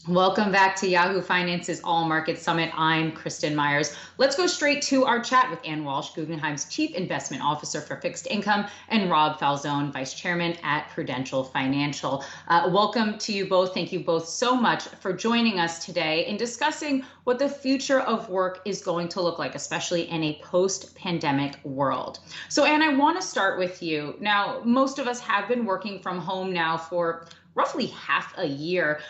Welcome back to Yahoo Finance's All Market Summit. I'm Kristen Myers. Let's go straight to our chat with Ann Walsh, Guggenheim's Chief Investment Officer for Fixed Income, and Rob Falzone, Vice Chairman at Prudential Financial. Welcome to you both. Thank you both so much for joining us today in discussing what the future of work is going to look like, especially in a post-pandemic world. So, Ann, I want to start with you. Now, most of us have been working from home now for roughly half a year,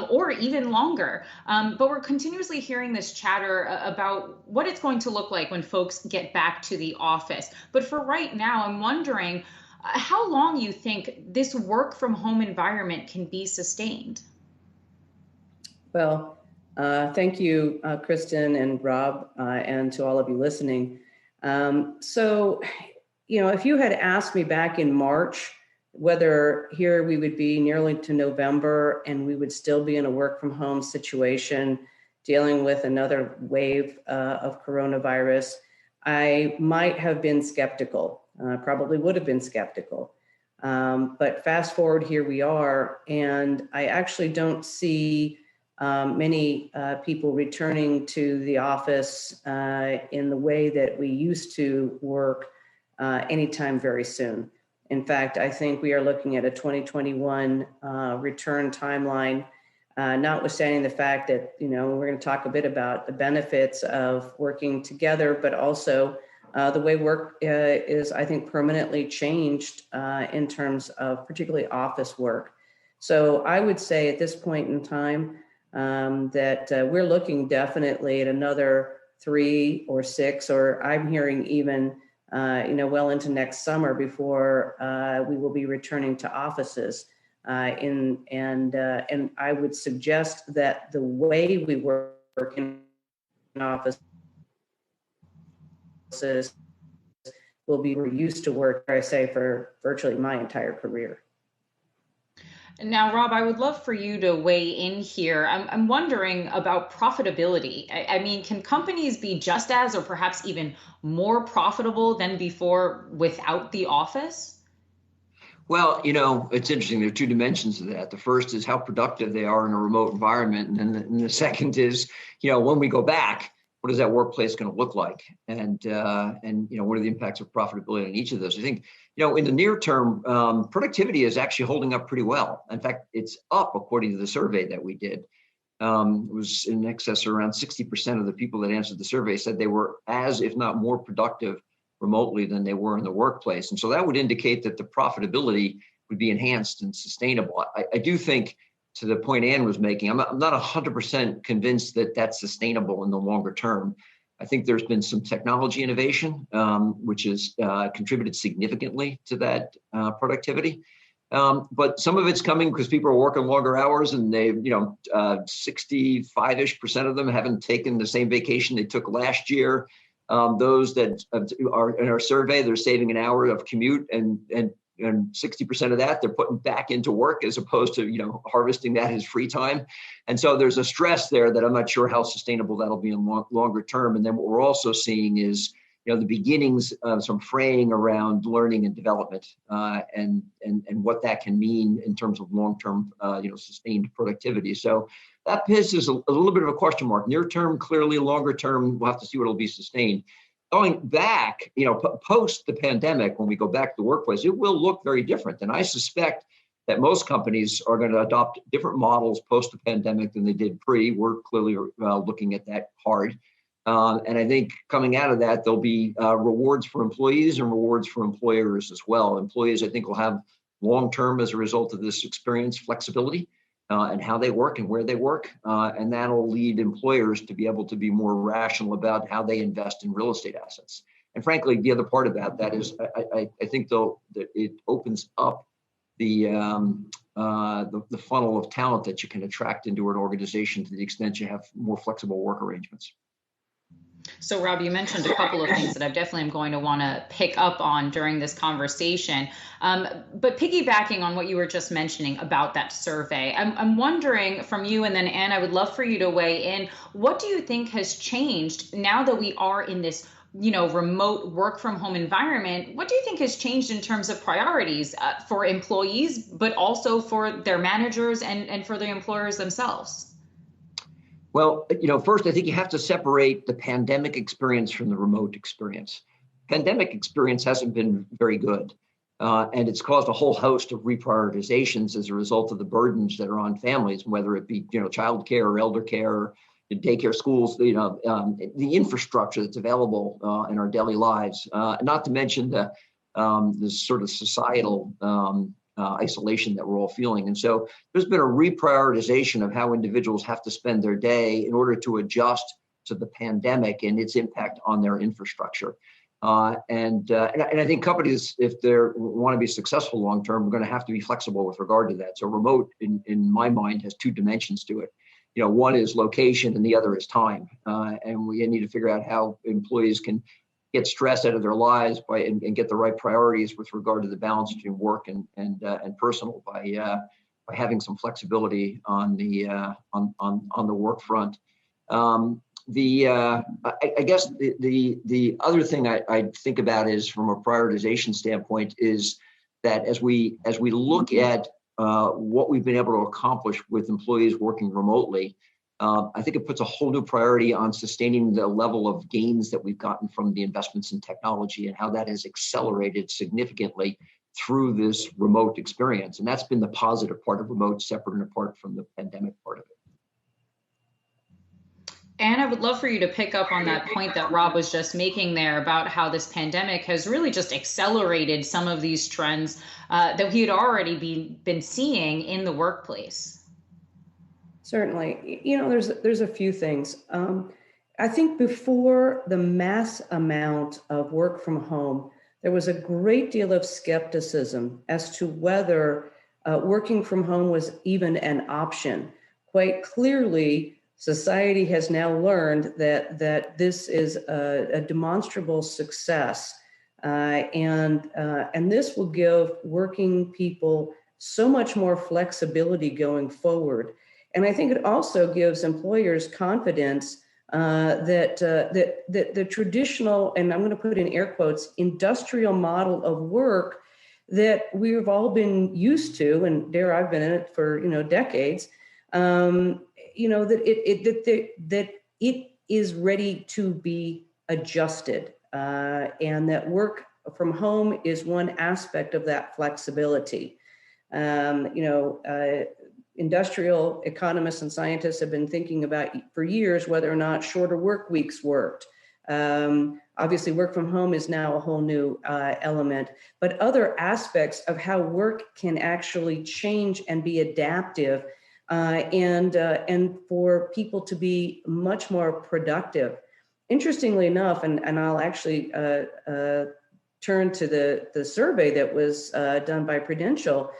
or even longer. But we're continuously hearing this chatter about what it's going to look like when folks get back to the office. But for right now, I'm wondering how long you think this work from home environment can be sustained. Well, thank you, Kristen and Rob, and to all of you listening. If you had asked me back in March, whether here we would be nearly to November and we would still be in a work from home situation dealing with another wave of coronavirus, I might have been skeptical, probably would have been skeptical. But fast forward, here we are, and I actually don't see many people returning to the office in the way that we used to work anytime very soon. In fact, I think we are looking at a 2021 return timeline, notwithstanding the fact that, we're going to talk a bit about the benefits of working together, but also the way work is, I think, permanently changed in terms of particularly office work. So I would say at this point in time that we're looking definitely at another 3 or 6, or I'm hearing even well into next summer before we will be returning to offices. And I would suggest that the way we work in offices will be used to work, I say, for virtually my entire career. Now, Rob, I would love for you to weigh in here. I'm wondering about profitability. I mean, can companies be just as or perhaps even more profitable than before without the office? Well, it's interesting. There are two dimensions of that. The first is how productive they are in a remote environment. And the second is, when we go back, what is that workplace going to look like? And what are the impacts of profitability on each of those? I think, in the near term, productivity is actually holding up pretty well. In fact, it's up according to the survey that we did. It was in excess of around 60% of the people that answered the survey said they were as, if not more productive remotely than they were in the workplace. And so that would indicate that the profitability would be enhanced and sustainable. I do think, to the point Ann was making, I'm not 100% convinced that that's sustainable in the longer term. I think there's been some technology innovation, which has contributed significantly to that productivity. But some of it's coming because people are working longer hours, and they, 65-ish% of them haven't taken the same vacation they took last year. Those that are in our survey, they're saving an hour of commute, and 60% of that they're putting back into work as opposed to harvesting that as free time. And so there's a stress there that I'm not sure how sustainable that'll be in longer term. And then what we're also seeing is the beginnings of some fraying around learning and development, and what that can mean in terms of long-term sustained productivity. So that piece is a little bit of a question mark. Near term, clearly. Longer term, we'll have to see what will be sustained. Going back, post the pandemic, when we go back to the workplace, it will look very different. And I suspect that most companies are going to adopt different models post the pandemic than they did pre. We're clearly looking at that hard. And I think coming out of that, there'll be rewards for employees and rewards for employers as well. Employees, I think, will have long-term, as a result of this experience, flexibility and how they work and where they work. And that'll lead employers to be able to be more rational about how they invest in real estate assets. And frankly, the other part of that is I think, though, that it opens up the funnel of talent that you can attract into an organization to the extent you have more flexible work arrangements. So, Rob, you mentioned a couple of things that I definitely am going to want to pick up on during this conversation. But piggybacking on what you were just mentioning about that survey, I'm wondering from you, and then Ann, I would love for you to weigh in. What do you think has changed now that we are in this remote work from home environment? What do you think has changed in terms of priorities for employees, but also for their managers and for the employers themselves? Well, first, I think you have to separate the pandemic experience from the remote experience. Pandemic experience hasn't been very good. And it's caused a whole host of reprioritizations as a result of the burdens that are on families, whether it be, child care or elder care, or daycare, schools, the infrastructure that's available in our daily lives, not to mention the sort of societal isolation that we're all feeling. And so there's been a reprioritization of how individuals have to spend their day in order to adjust to the pandemic and its impact on their infrastructure. And I think companies, if they want to be successful long term, are going to have to be flexible with regard to that. So remote, in my mind, has two dimensions to it. One is location and the other is time. And we need to figure out how employees can get stress out of their lives and get the right priorities with regard to the balance between work and personal by having some flexibility on the work front. I guess the other thing I think about is, from a prioritization standpoint, is that as we look at what we've been able to accomplish with employees working remotely, I think it puts a whole new priority on sustaining the level of gains that we've gotten from the investments in technology and how that has accelerated significantly through this remote experience. And that's been the positive part of remote, separate and apart from the pandemic part of it. And I would love for you to pick up on that point that Rob was just making there about how this pandemic has really just accelerated some of these trends that we had already been seeing in the workplace. Certainly. There's a few things. I think before the mass amount of work from home, there was a great deal of skepticism as to whether working from home was even an option. Quite clearly, society has now learned that this is a demonstrable success, and this will give working people so much more flexibility going forward. And I think it also gives employers confidence that the traditional, and I'm going to put in air quotes, industrial model of work that we've all been used to, and dare I've been in it for decades. That it is ready to be adjusted, and that work from home is one aspect of that flexibility. Industrial economists and scientists have been thinking about for years whether or not shorter work weeks worked. Obviously, work from home is now a whole new element, but other aspects of how work can actually change and be adaptive, and for people to be much more productive. Interestingly enough, and I'll actually turn to the survey that was done by Prudential,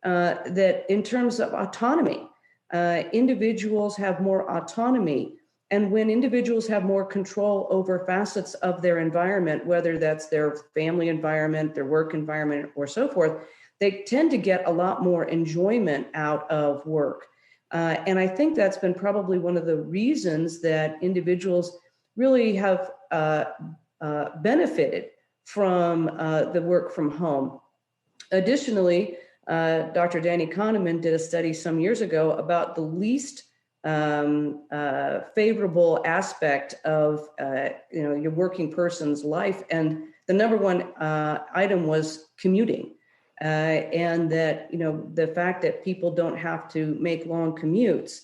that in terms of autonomy, individuals have more autonomy. And when individuals have more control over facets of their environment, whether that's their family environment, their work environment, or so forth, they tend to get a lot more enjoyment out of work. And I think that's been probably one of the reasons that individuals really have benefited from the work from home. Additionally, Dr. Danny Kahneman did a study some years ago about the least favorable aspect of your working person's life, and the number one item was commuting. And that, the fact that people don't have to make long commutes.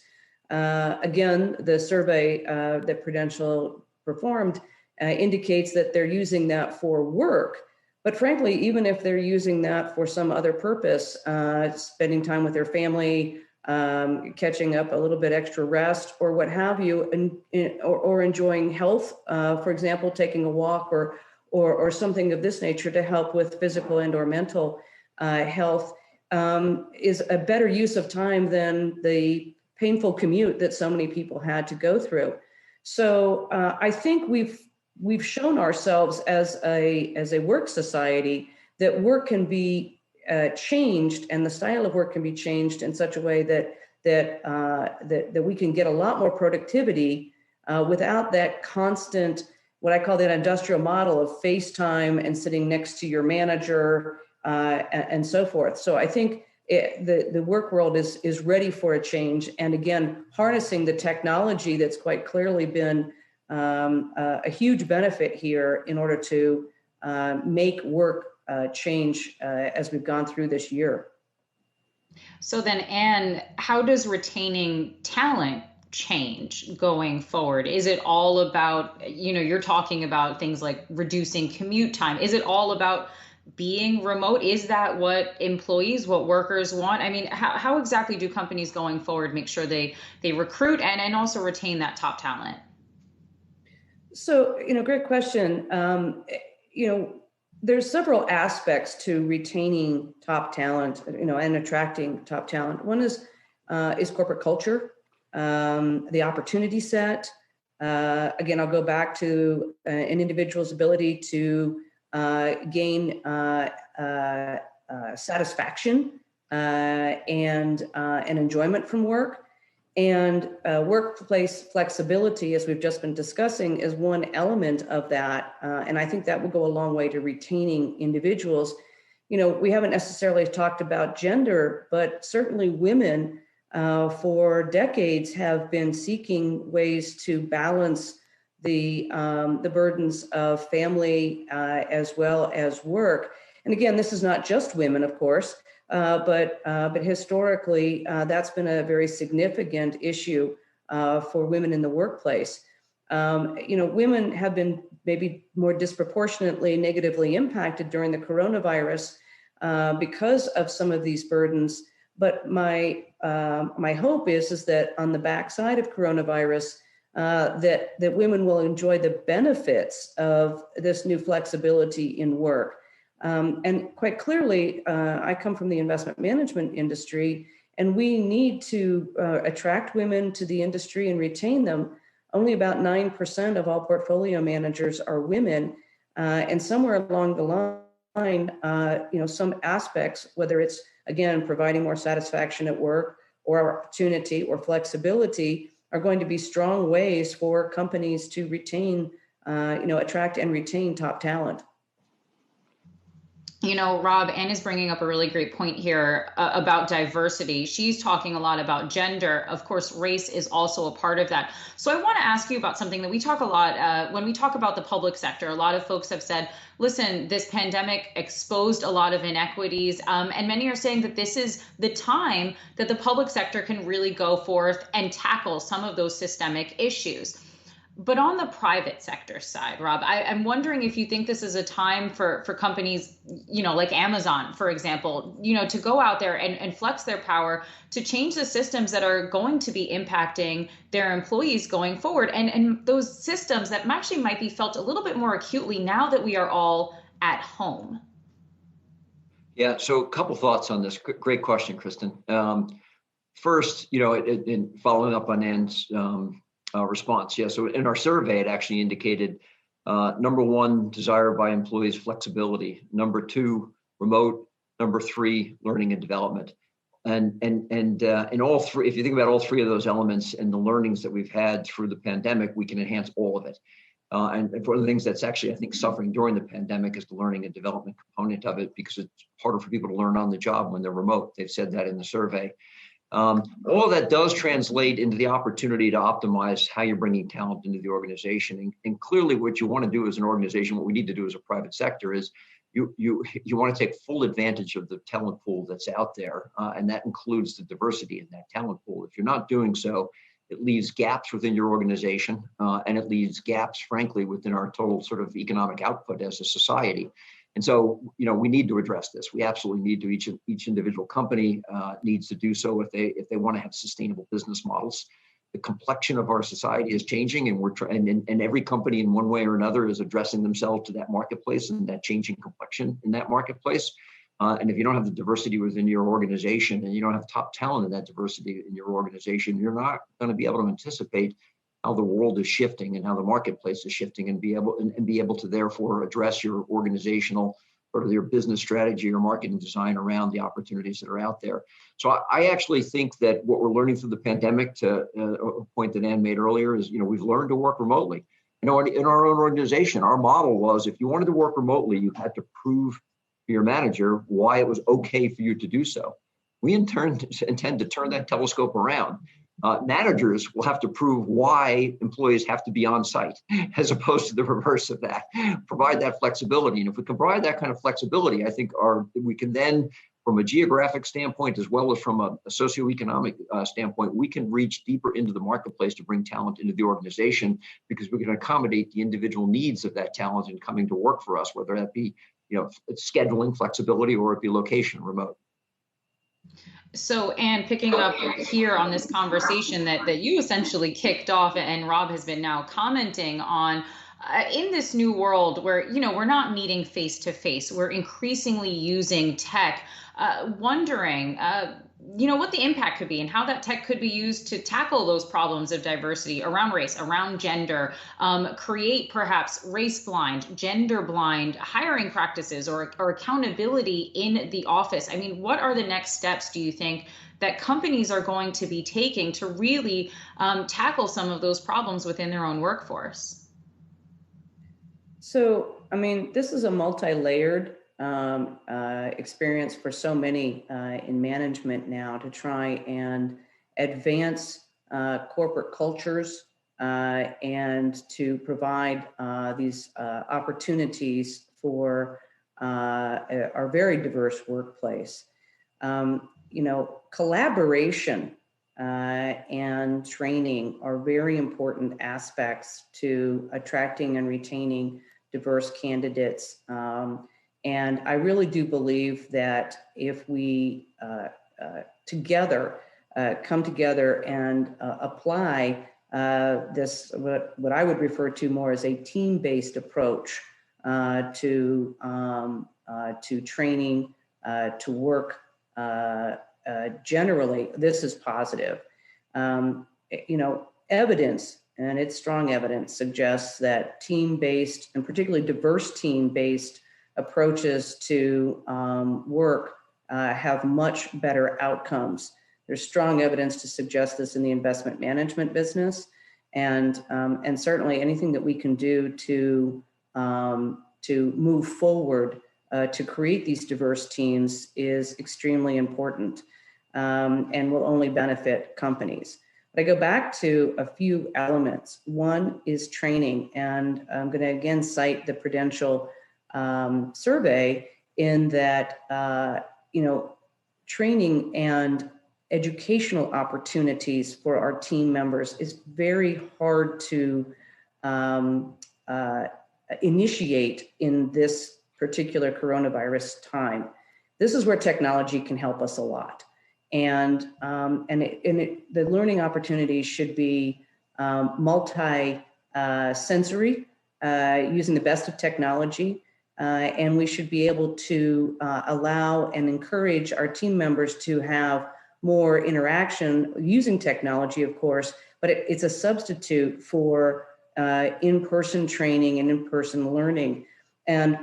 Again, the survey that Prudential performed indicates that they're using that for work. But frankly, even if they're using that for some other purpose, spending time with their family, catching up a little bit extra rest or what have you, or enjoying health, for example, taking a walk or something of this nature to help with physical and or mental health, is a better use of time than the painful commute that so many people had to go through. So I think we've shown ourselves as a work society that work can be changed, and the style of work can be changed in such a way that we can get a lot more productivity without that constant, what I call that industrial model of FaceTime and sitting next to your manager and so forth. So I think the work world is ready for a change. And again, harnessing the technology that's quite clearly been a huge benefit here in order to make work change as we've gone through this year. So then, Anne, how does retaining talent change going forward? Is it all about, you're talking about things like reducing commute time. Is it all about being remote? Is that what workers want? I mean, how exactly do companies going forward make sure they recruit and also retain that top talent? So, great question. There's several aspects to retaining top talent, and attracting top talent. One is corporate culture, the opportunity set. Again, I'll go back to an individual's ability to gain satisfaction and enjoyment from work. And workplace flexibility, as we've just been discussing, is one element of that. And I think that will go a long way to retaining individuals. We haven't necessarily talked about gender, but certainly women for decades have been seeking ways to balance the burdens of family as well as work. And again, this is not just women, of course. But historically, that's been a very significant issue for women in the workplace. Women have been maybe more disproportionately negatively impacted during the coronavirus because of some of these burdens. But my hope is that on the backside of coronavirus, that women will enjoy the benefits of this new flexibility in work. And quite clearly, I come from the investment management industry, and we need to attract women to the industry and retain them. Only about 9% of all portfolio managers are women, and somewhere along the line, some aspects, whether it's again providing more satisfaction at work or opportunity or flexibility, are going to be strong ways for companies to retain, attract and retain top talent. Rob, Anne is bringing up a really great point here about diversity. She's talking a lot about gender. Of course, race is also a part of that. So I want to ask you about something that we talk a lot when we talk about the public sector. A lot of folks have said, listen, this pandemic exposed a lot of inequities, and many are saying that this is the time that the public sector can really go forth and tackle some of those systemic issues. But on the private sector side, Rob, I'm wondering if you think this is a time for companies, like Amazon, for example, to go out there and flex their power to change the systems that are going to be impacting their employees going forward. And those systems that actually might be felt a little bit more acutely now that we are all at home. Yeah, so a couple thoughts on this. Great question, Kristen. First, in following up on Anne's response. Yeah. So in our survey, it actually indicated number one, desire by employees, flexibility. Number two, remote. Number three, learning and development. And in all three, if you think about all three of those elements and the learnings that we've had through the pandemic, we can enhance all of it. And one of the things that's actually, I think, suffering during the pandemic is the learning and development component of it, because it's harder for people to learn on the job when they're remote. They've said that in the survey. All of that does translate into the opportunity to optimize how you're bringing talent into the organization. And clearly what you want to do as an organization, what we need to do as a private sector is you want to take full advantage of the talent pool that's out there. And that includes the diversity in that talent pool. If you're not doing so, it leaves gaps within your organization, and it leaves gaps, frankly, within our total sort of economic output as a society. And so, we need to address this. We absolutely need to. Each individual company needs to do so if they want to have sustainable business models. The complexion of our society is changing, and every company in one way or another is addressing themselves to that marketplace and that changing complexion in that marketplace. And if you don't have the diversity within your organization, and you don't have top talent in that diversity in your organization, you're not going to be able to anticipate how the world is shifting and how the marketplace is shifting, and be able to therefore address your organizational or your business strategy or marketing design around the opportunities that are out there. So I actually think that what we're learning through the pandemic, to a point that Anne made earlier, is we've learned to work remotely. In our own organization, our model was, if you wanted to work remotely, you had to prove to your manager why it was okay for you to do so. we intend to turn that telescope around. Managers will have to prove why employees have to be on site, as opposed to the reverse of that. Provide that flexibility, and if we can provide that kind of flexibility, I think we can then, from a geographic standpoint as well as from a socioeconomic standpoint, we can reach deeper into the marketplace to bring talent into the organization, because we can accommodate the individual needs of that talent in coming to work for us, whether that be scheduling flexibility or it be location remote. So, Anne, picking up here on this conversation that you essentially kicked off and Rob has been now commenting on, in this new world where, we're not meeting face to face, we're increasingly using tech, wondering, what the impact could be and how that tech could be used to tackle those problems of diversity around race, around gender, create perhaps race blind, gender blind hiring practices or accountability in the office. I mean, what are the next steps, do you think, that companies are going to be taking to really tackle some of those problems within their own workforce? So, I mean, this is a multi-layered experience for so many in management now to try and advance corporate cultures and to provide these opportunities for our very diverse workplace. Collaboration and training are very important aspects to attracting and retaining diverse candidates. And I really do believe that if we together come together and apply this, what I would refer to more as a team-based approach to training, to work generally, this is positive. Evidence, and it's strong evidence, suggests that team-based and particularly diverse team-based approaches to work have much better outcomes. There's strong evidence to suggest this in the investment management business, and certainly anything that we can do to move forward to create these diverse teams is extremely important and will only benefit companies. But I go back to a few elements. One is training, and I'm going to again cite the Prudential survey in that, training and educational opportunities for our team members is very hard to initiate in this particular coronavirus time. This is where technology can help us a lot. And the learning opportunities should be multi-sensory, using the best of technology. And we should be able to allow and encourage our team members to have more interaction using technology, of course, but it's a substitute for in-person training and in-person learning. And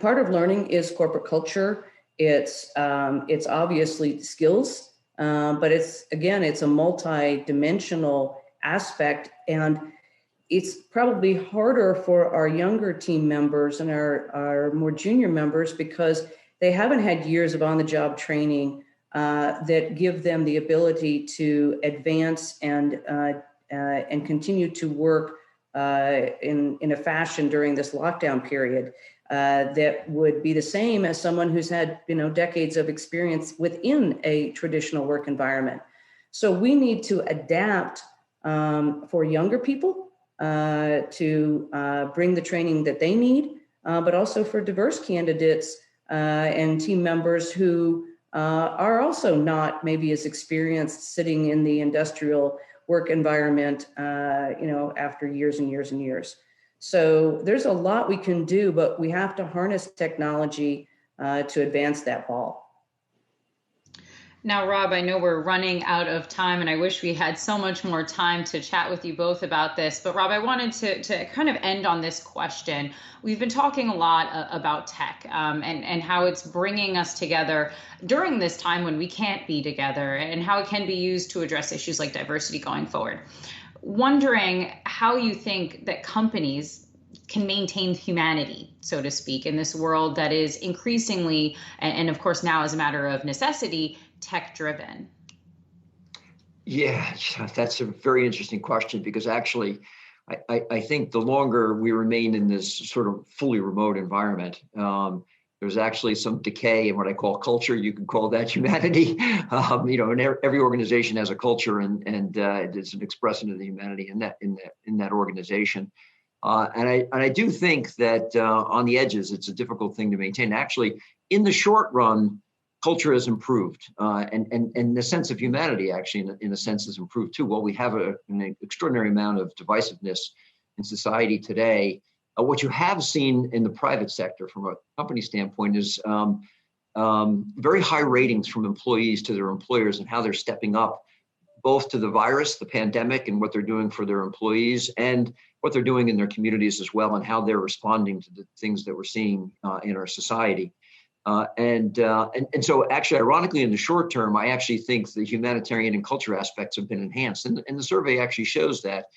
part of learning is corporate culture. It's obviously skills, but it's a multi-dimensional aspect, and it's probably harder for our younger team members and our more junior members because they haven't had years of on-the-job training that give them the ability to advance and continue to work in a fashion during this lockdown period that would be the same as someone who's had decades of experience within a traditional work environment. So we need to adapt for younger people to bring the training that they need, but also for diverse candidates and team members who are also not maybe as experienced sitting in the industrial work environment, after years and years and years. So there's a lot we can do, but we have to harness technology to advance that ball. Now, Rob, I know we're running out of time, and I wish we had so much more time to chat with you both about this. But Rob, I wanted to kind of end on this question. We've been talking a lot about tech and how it's bringing us together during this time when we can't be together, and how it can be used to address issues like diversity going forward. Wondering how you think that companies can maintain humanity, so to speak, in this world that is increasingly, and of course now as a matter of necessity, tech-driven? Yeah, that's a very interesting question because actually, I think the longer we remain in this sort of fully remote environment, there's actually some decay in what I call culture. You can call that humanity. And every organization has a culture, and it's an expression of the humanity in that organization. And I do think that on the edges, it's a difficult thing to maintain. Actually, in the short run, culture has improved, and the sense of humanity actually, in a sense, has improved too. While we have an extraordinary amount of divisiveness in society today, what you have seen in the private sector from a company standpoint is very high ratings from employees to their employers and how they're stepping up, both to the virus, the pandemic, and what they're doing for their employees, and what they're doing in their communities as well, and how they're responding to the things that we're seeing in our society. And so actually, ironically, in the short term, I actually think the humanitarian and culture aspects have been enhanced. And the survey actually shows that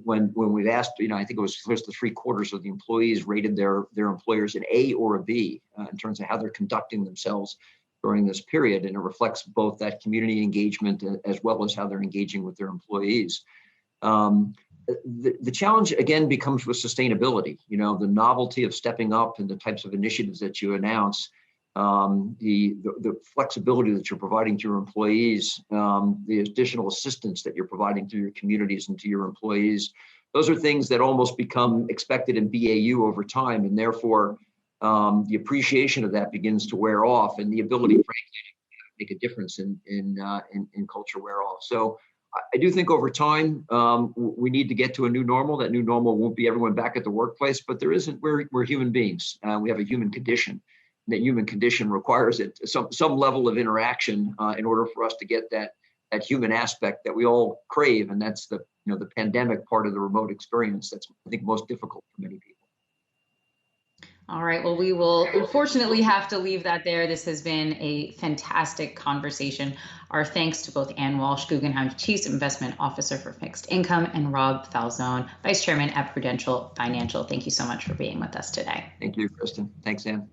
when we've asked, I think it was close to 3/4 of the employees rated their employers an A or a B in terms of how they're conducting themselves during this period. And it reflects both that community engagement as well as how they're engaging with their employees. The challenge again becomes with sustainability, the novelty of stepping up and the types of initiatives that you announce, the flexibility that you're providing to your employees, the additional assistance that you're providing to your communities and to your employees. Those are things that almost become expected in BAU over time, and therefore the appreciation of that begins to wear off, and the ability, frankly, to make a difference in culture wear off. So I do think over time we need to get to a new normal. That new normal won't be everyone back at the workplace, but there isn't. We're human beings. We have a human condition. That human condition requires some level of interaction in order for us to get that human aspect that we all crave, and that's the pandemic part of the remote experience. That's, I think, most difficult for many people. All right. Well, we will unfortunately have to leave that there. This has been a fantastic conversation. Our thanks to both Ann Walsh, Guggenheim's Chief Investment Officer for Fixed Income, and Rob Falzone, Vice Chairman at Prudential Financial. Thank you so much for being with us today. Thank you, Kristen. Thanks, Ann.